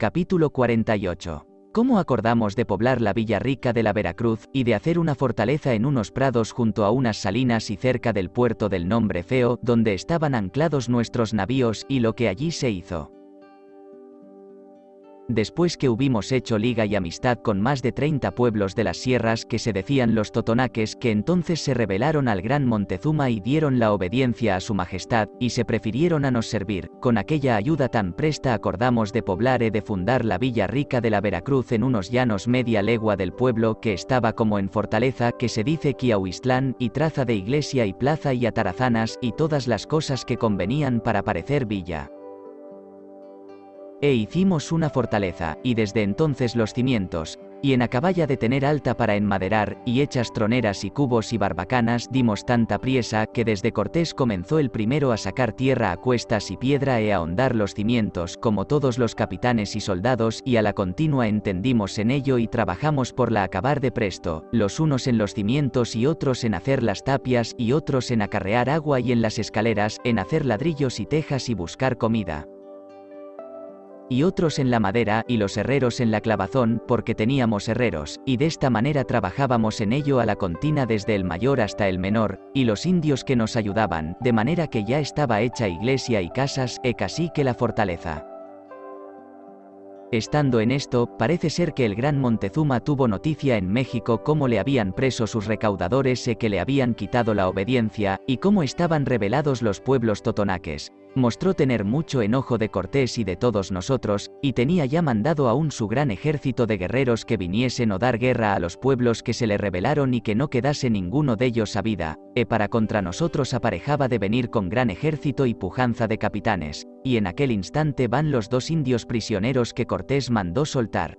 Capítulo 48. ¿Cómo acordamos de poblar la Villa Rica de la Veracruz, y de hacer una fortaleza en unos prados junto a unas salinas y cerca del puerto del Nombre Feo, donde estaban anclados nuestros navíos, y lo que allí se hizo? Después que hubimos hecho liga y amistad con más de 30 pueblos de las sierras que se decían los totonaques, que entonces se rebelaron al gran Montezuma y dieron la obediencia a su majestad, y se prefirieron a nos servir, con aquella ayuda tan presta acordamos de poblar de fundar la Villa Rica de la Veracruz en unos llanos media legua del pueblo que estaba como en fortaleza, que se dice Quiauistlán, y traza de iglesia y plaza y atarazanas, y todas las cosas que convenían para parecer villa. Hicimos una fortaleza, y desde entonces los cimientos, y en acaballa de tener alta para enmaderar, y hechas troneras y cubos y barbacanas, dimos tanta priesa, que desde Cortés comenzó el primero a sacar tierra a cuestas y piedra a ahondar los cimientos, como todos los capitanes y soldados, y a la continua entendimos en ello y trabajamos por la acabar de presto, los unos en los cimientos y otros en hacer las tapias, y otros en acarrear agua y en las escaleras, en hacer ladrillos y tejas y buscar comida. Y otros en la madera, y los herreros en la clavazón, porque teníamos herreros, y de esta manera trabajábamos en ello a la contina desde el mayor hasta el menor, y los indios que nos ayudaban, de manera que ya estaba hecha iglesia y casas, casi que la fortaleza. Estando en esto, parece ser que el gran Montezuma tuvo noticia en México cómo le habían preso sus recaudadores que le habían quitado la obediencia, y cómo estaban rebelados los pueblos totonaques. Mostró tener mucho enojo de Cortés y de todos nosotros, y tenía ya mandado aún su gran ejército de guerreros que viniesen a dar guerra a los pueblos que se le rebelaron y que no quedase ninguno de ellos a vida, para contra nosotros aparejaba de venir con gran ejército y pujanza de capitanes, y en aquel instante van los 2 indios prisioneros que Cortés mandó soltar.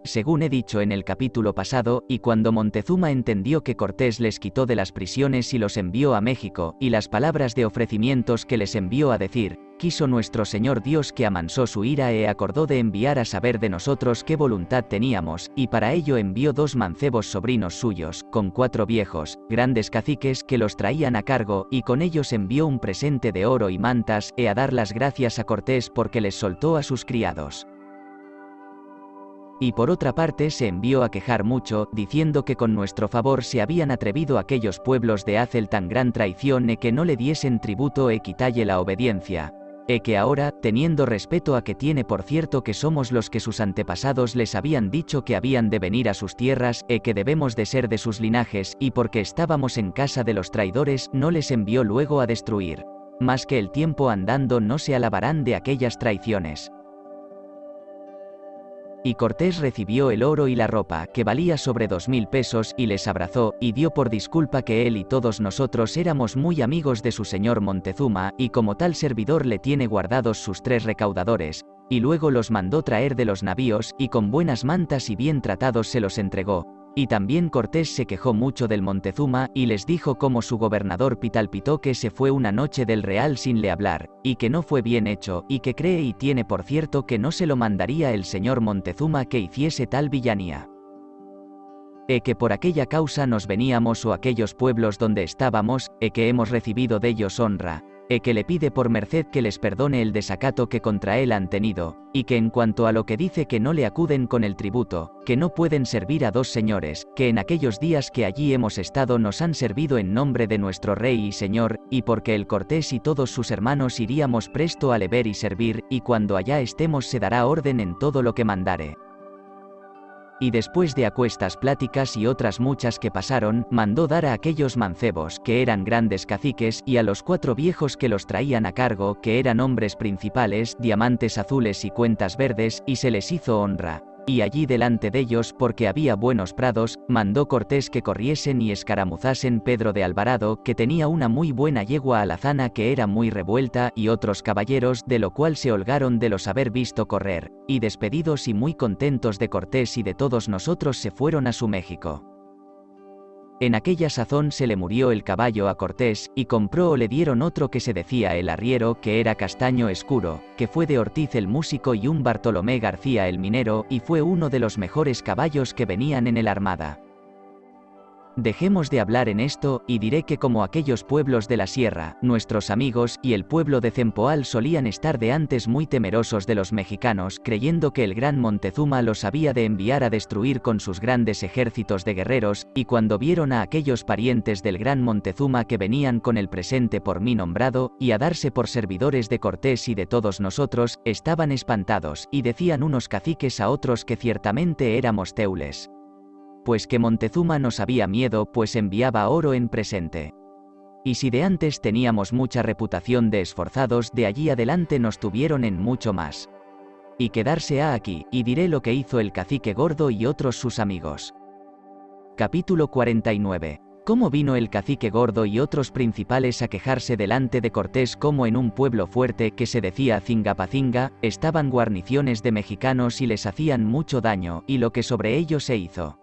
Según he dicho en el capítulo pasado, y cuando Montezuma entendió que Cortés les quitó de las prisiones y los envió a México, y las palabras de ofrecimientos que les envió a decir, quiso nuestro Señor Dios que amansó su ira acordó de enviar a saber de nosotros qué voluntad teníamos, y para ello envió 2 mancebos sobrinos suyos, con 4 viejos, grandes caciques que los traían a cargo, y con ellos envió un presente de oro y mantas, a dar las gracias a Cortés porque les soltó a sus criados. Y por otra parte se envió a quejar mucho, diciendo que con nuestro favor se habían atrevido aquellos pueblos de hacer tan gran traición que no le diesen tributo quitalle la obediencia, que ahora, teniendo respeto a que tiene por cierto que somos los que sus antepasados les habían dicho que habían de venir a sus tierras, que debemos de ser de sus linajes, y porque estábamos en casa de los traidores, no les envió luego a destruir. Mas que el tiempo andando no se alabarán de aquellas traiciones. Y Cortés recibió el oro y la ropa, que valía sobre 2000 pesos, y les abrazó, y dio por disculpa que él y todos nosotros éramos muy amigos de su señor Montezuma, y como tal servidor le tiene guardados sus 3 recaudadores, y luego los mandó traer de los navíos, y con buenas mantas y bien tratados se los entregó. Y también Cortés se quejó mucho del Montezuma, y les dijo cómo su gobernador Pitalpito que se fue una noche del real sin le hablar, y que no fue bien hecho, y que cree y tiene por cierto que no se lo mandaría el señor Montezuma que hiciese tal villanía. Que por aquella causa nos veníamos o aquellos pueblos donde estábamos, que hemos recibido de ellos honra, que le pide por merced que les perdone el desacato que contra él han tenido, y que en cuanto a lo que dice que no le acuden con el tributo, que no pueden servir a 2 señores, que en aquellos días que allí hemos estado nos han servido en nombre de nuestro rey y señor, y porque el Cortés y todos sus hermanos iríamos presto a le ver y servir, y cuando allá estemos se dará orden en todo lo que mandare. Y después de aquestas pláticas y otras muchas que pasaron, mandó dar a aquellos mancebos, que eran grandes caciques, y a los 4 viejos que los traían a cargo, que eran hombres principales, diamantes azules y cuentas verdes, y se les hizo honra. Y allí delante de ellos, porque había buenos prados, mandó Cortés que corriesen y escaramuzasen Pedro de Alvarado, que tenía una muy buena yegua alazana que era muy revuelta, y otros caballeros, de lo cual se holgaron de los haber visto correr, y despedidos y muy contentos de Cortés y de todos nosotros se fueron a su México. En aquella sazón se le murió el caballo a Cortés, y compró o le dieron otro que se decía el arriero, que era castaño escuro, que fue de Ortiz el músico y un Bartolomé García el minero, y fue uno de los mejores caballos que venían en el armada. Dejemos de hablar en esto, y diré que como aquellos pueblos de la sierra, nuestros amigos, y el pueblo de Cempoal solían estar de antes muy temerosos de los mexicanos, creyendo que el gran Montezuma los había de enviar a destruir con sus grandes ejércitos de guerreros, y cuando vieron a aquellos parientes del gran Montezuma que venían con el presente por mí nombrado, y a darse por servidores de Cortés y de todos nosotros, estaban espantados, y decían unos caciques a otros que ciertamente éramos teules. Pues que Montezuma nos había miedo, pues enviaba oro en presente. Y si de antes teníamos mucha reputación de esforzados, de allí adelante nos tuvieron en mucho más. Y quedarse ha aquí, y diré lo que hizo el cacique Gordo y otros sus amigos. Capítulo 49. Cómo vino el cacique Gordo y otros principales a quejarse delante de Cortés como en un pueblo fuerte que se decía Cingapacinga, estaban guarniciones de mexicanos y les hacían mucho daño, y lo que sobre ello se hizo.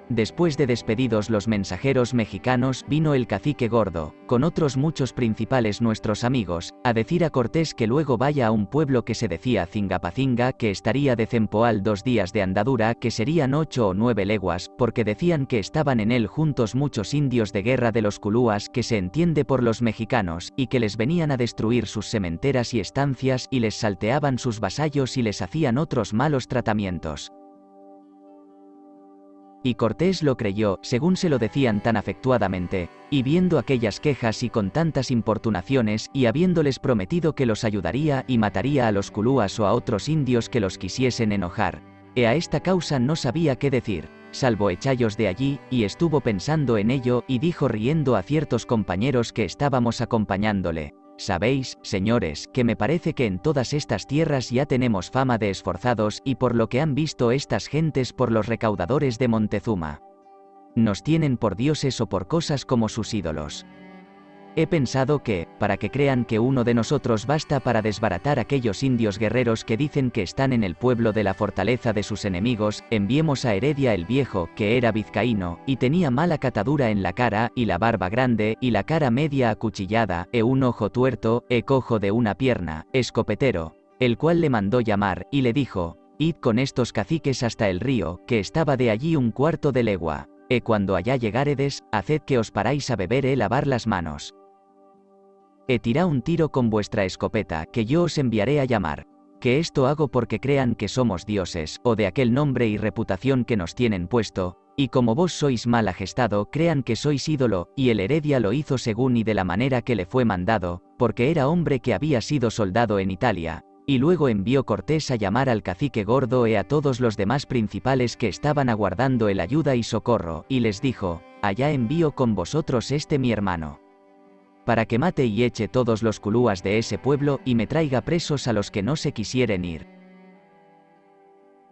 Después de despedidos los mensajeros mexicanos, vino el cacique Gordo, con otros muchos principales nuestros amigos, a decir a Cortés que luego vaya a un pueblo que se decía Cingapacinga, que estaría de Cempoal 2 días de andadura, que serían 8 o 9 leguas, porque decían que estaban en él juntos muchos indios de guerra de los culúas, que se entiende por los mexicanos, y que les venían a destruir sus sementeras y estancias, y les salteaban sus vasallos y les hacían otros malos tratamientos. Y Cortés lo creyó, según se lo decían tan afectuadamente, y viendo aquellas quejas y con tantas importunaciones, y habiéndoles prometido que los ayudaría y mataría a los culúas o a otros indios que los quisiesen enojar, a esta causa no sabía qué decir, salvo echallos de allí, y estuvo pensando en ello, y dijo riendo a ciertos compañeros que estábamos acompañándole: sabéis, señores, que me parece que en todas estas tierras ya tenemos fama de esforzados, y por lo que han visto estas gentes por los recaudadores de Montezuma. Nos tienen por dioses o por cosas como sus ídolos. He pensado que, para que crean que uno de nosotros basta para desbaratar aquellos indios guerreros que dicen que están en el pueblo de la fortaleza de sus enemigos, enviemos a Heredia el Viejo, que era vizcaíno, y tenía mala catadura en la cara, y la barba grande, y la cara media acuchillada, un ojo tuerto, cojo de una pierna, escopetero, el cual le mandó llamar, y le dijo: id con estos caciques hasta el río, que estaba de allí 1/4 de legua, cuando allá llegáredes, haced que os paráis a beber lavar las manos. Tirá un tiro con vuestra escopeta, que yo os enviaré a llamar, que esto hago porque crean que somos dioses, o de aquel nombre y reputación que nos tienen puesto, y como vos sois mal agestado, crean que sois ídolo, y el Heredia lo hizo según y de la manera que le fue mandado, porque era hombre que había sido soldado en Italia, y luego envió Cortés a llamar al cacique Gordo a todos los demás principales que estaban aguardando el ayuda y socorro, y les dijo: allá envío con vosotros mi hermano, para que mate y eche todos los culúas de ese pueblo, y me traiga presos a los que no se quisieren ir.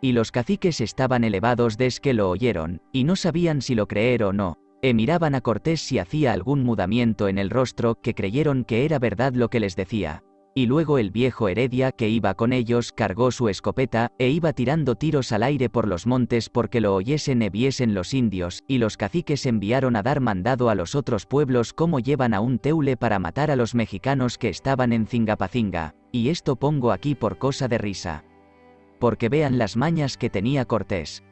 Y los caciques estaban elevados desde que lo oyeron, y no sabían si lo creer o no, miraban a Cortés si hacía algún mudamiento en el rostro, que creyeron que era verdad lo que les decía. Y luego el viejo Heredia, que iba con ellos, cargó su escopeta, iba tirando tiros al aire por los montes porque lo oyesen viesen los indios, y los caciques enviaron a dar mandado a los otros pueblos cómo llevan a un teule para matar a los mexicanos que estaban en Cingapacinga, y esto pongo aquí por cosa de risa, porque vean las mañas que tenía Cortés.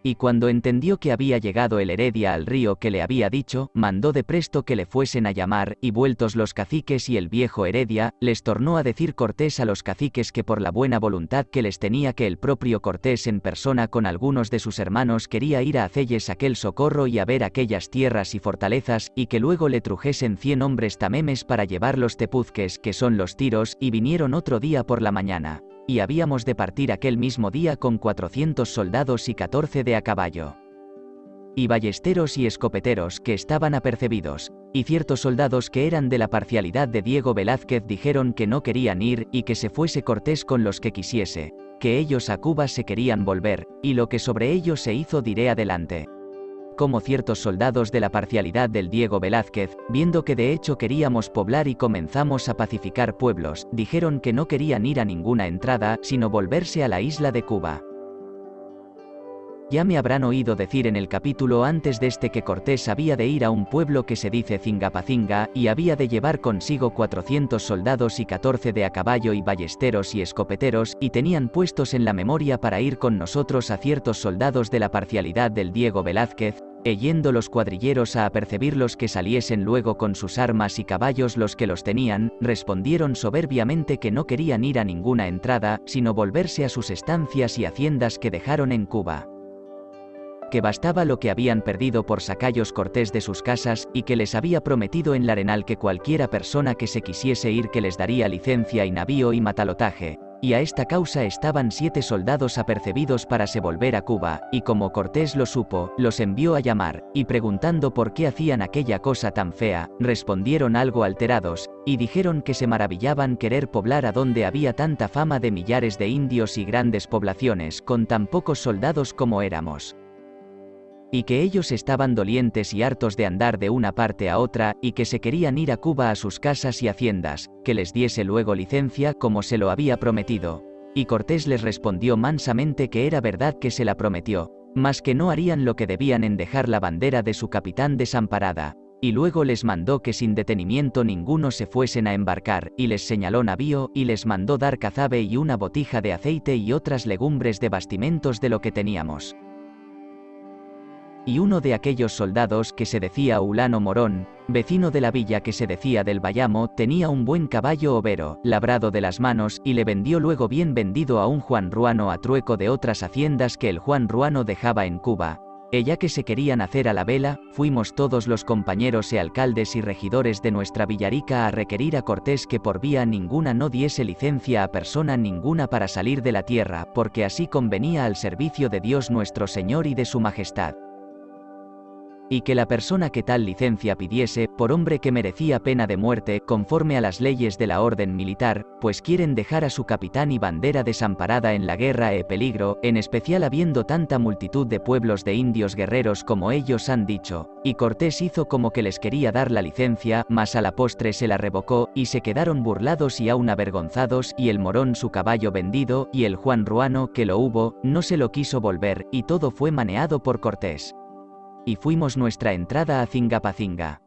Y cuando entendió que había llegado el Heredia al río que le había dicho, mandó de presto que le fuesen a llamar, y vueltos los caciques y el viejo Heredia, les tornó a decir Cortés a los caciques que por la buena voluntad que les tenía que el propio Cortés en persona con algunos de sus hermanos quería ir a hacelles aquel socorro y a ver aquellas tierras y fortalezas, y que luego le trujesen 100 hombres tamemes para llevar los tepuzques, que son los tiros, y vinieron otro día por la mañana. Y habíamos de partir aquel mismo día con 400 soldados y 14 de a caballo. Y ballesteros y escopeteros que estaban apercebidos, y ciertos soldados que eran de la parcialidad de Diego Velázquez dijeron que no querían ir, y que se fuese Cortés con los que quisiese, que ellos a Cuba se querían volver, y lo que sobre ello se hizo diré adelante. Como ciertos soldados de la parcialidad del Diego Velázquez, viendo que de hecho queríamos poblar y comenzamos a pacificar pueblos, dijeron que no querían ir a ninguna entrada, sino volverse a la isla de Cuba. Ya me habrán oído decir en el capítulo antes de este que Cortés había de ir a un pueblo que se dice Cingapacinga, y había de llevar consigo 400 soldados y 14 de a caballo y ballesteros y escopeteros, y tenían puestos en la memoria para ir con nosotros a ciertos soldados de la parcialidad del Diego Velázquez, yendo los cuadrilleros a apercebirlos que saliesen luego con sus armas y caballos los que los tenían, respondieron soberbiamente que no querían ir a ninguna entrada, sino volverse a sus estancias y haciendas que dejaron en Cuba. Que bastaba lo que habían perdido por sacallos Cortés de sus casas, y que les había prometido en la Arenal que cualquiera persona que se quisiese ir que les daría licencia y navío y matalotaje. Y a esta causa estaban 7 soldados apercebidos para se volver a Cuba, y como Cortés lo supo, los envió a llamar, y preguntando por qué hacían aquella cosa tan fea, respondieron algo alterados, y dijeron que se maravillaban querer poblar a donde había tanta fama de millares de indios y grandes poblaciones con tan pocos soldados como éramos. Y que ellos estaban dolientes y hartos de andar de una parte a otra, y que se querían ir a Cuba a sus casas y haciendas, que les diese luego licencia como se lo había prometido. Y Cortés les respondió mansamente que era verdad que se la prometió, mas que no harían lo que debían en dejar la bandera de su capitán desamparada. Y luego les mandó que sin detenimiento ninguno se fuesen a embarcar, y les señaló navío, y les mandó dar cazabe y una botija de aceite y otras legumbres de bastimentos de lo que teníamos. Y uno de aquellos soldados que se decía Hulano Morón, vecino de la villa que se decía del Bayamo, tenía un buen caballo overo, labrado de las manos, y le vendió luego bien vendido a un Juan Ruano a trueco de otras haciendas que el Juan Ruano dejaba en Cuba. Ella que se querían hacer a la vela, fuimos todos los compañeros y alcaldes y regidores de nuestra villarica a requerir a Cortés que por vía ninguna no diese licencia a persona ninguna para salir de la tierra, porque así convenía al servicio de Dios nuestro Señor y de su Majestad. Y que la persona que tal licencia pidiese, por hombre que merecía pena de muerte, conforme a las leyes de la orden militar, pues quieren dejar a su capitán y bandera desamparada en la guerra peligro, en especial habiendo tanta multitud de pueblos de indios guerreros como ellos han dicho. Y Cortés hizo como que les quería dar la licencia, mas a la postre se la revocó, y se quedaron burlados y aún avergonzados, y el Morón su caballo vendido, y el Juan Ruano, que lo hubo, no se lo quiso volver, y todo fue maneado por Cortés. Y fuimos nuestra entrada a Cingapacinga.